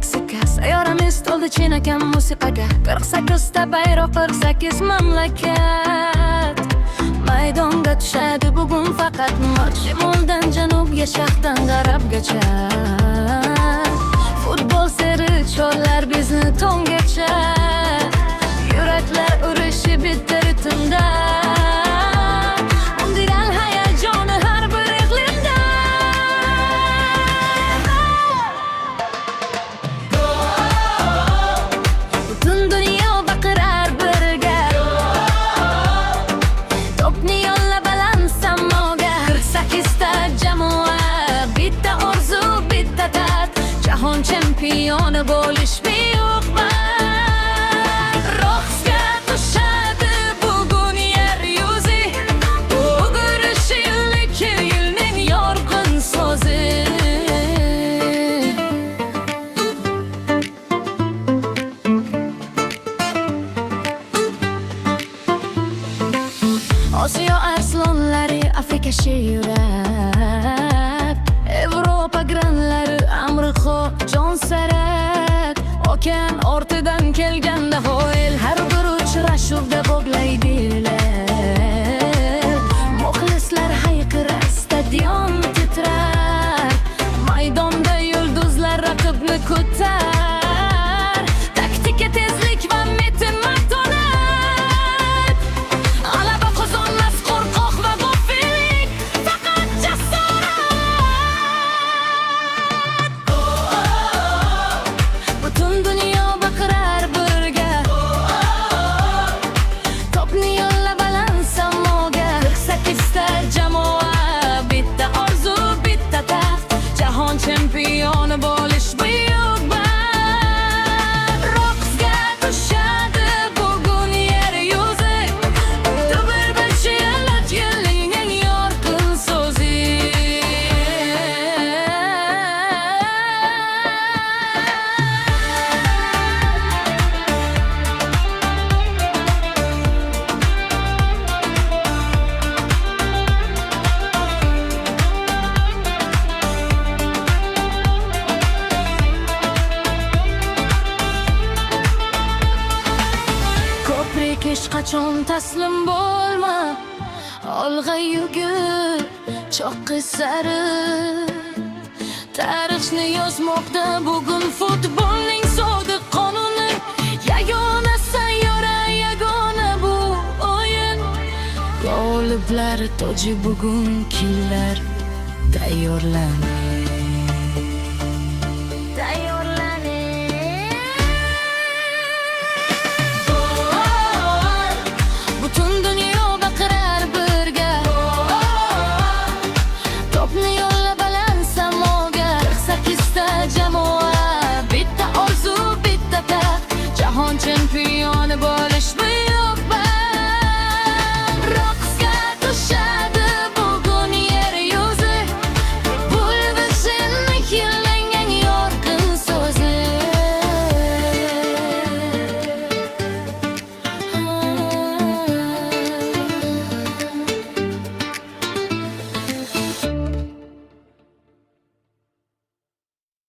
Meksika. Sayyoramiz to'ldi chinakam musiqaga. 48 ta bayroq, 48 mamlakat. Maydonga tushadi bugun faqat moch. Shimoldan janubga, sharqdan g'arbgacha. Futbol seri chollar bizni tonggacha. Yuraklar urishi bitta ritmda. Mundial hayajoni har bir iqlimda. Butun dunyo baqirar birga. To'pni yo'lla baland samoga. 48 ta jamoa, bitta orzu, bitta dard. Jahon chempioni bo'lish buyuk baxt. Raqsga tushadi bugun yer yuzi. O'g'irishi yilning yorqin so'zi. Osiyo arslonlari, Afrika shirak, Evropa granlari, Amriqo jonsarak. Okean ortidan kelganda ho'l, har bir uchrashuvda bog'laydilar. Muxlislar hayqirar, stadion titrar. Maydonda yulduzlar raqibni kutar. Taktika, tezlik va metin matonat. G'alaba qozonmas qo'rqoq va g'ofillik, faqat jasorat. Butun dunyo baqirar birga. To'pni yo'lla baland samoga. 48 ta jamoa, bitta orzu, bitta taxt. Jahon chempioni bo'lish buyuk baxt. Raqsga tushadi bugun yer yuzi. Dubl bichi yilning eng yorqin so'zi. Ko'prik hech qachon taslim bo'lma. Olg'a yugur, cho'qqi sari. Tarixni yozmoqda bugun futbolning sodiq qonuni. Yagona sayyora, yagona bu o'yin. G'oliblar toji bugun kimlar? Tayyorlaning. Butun dunyo baqirar birga. To'pni yo'lla baland samoga. 48 ta jamoa, bitta orzu, bitta taxt. Jahon chempioni bo'lish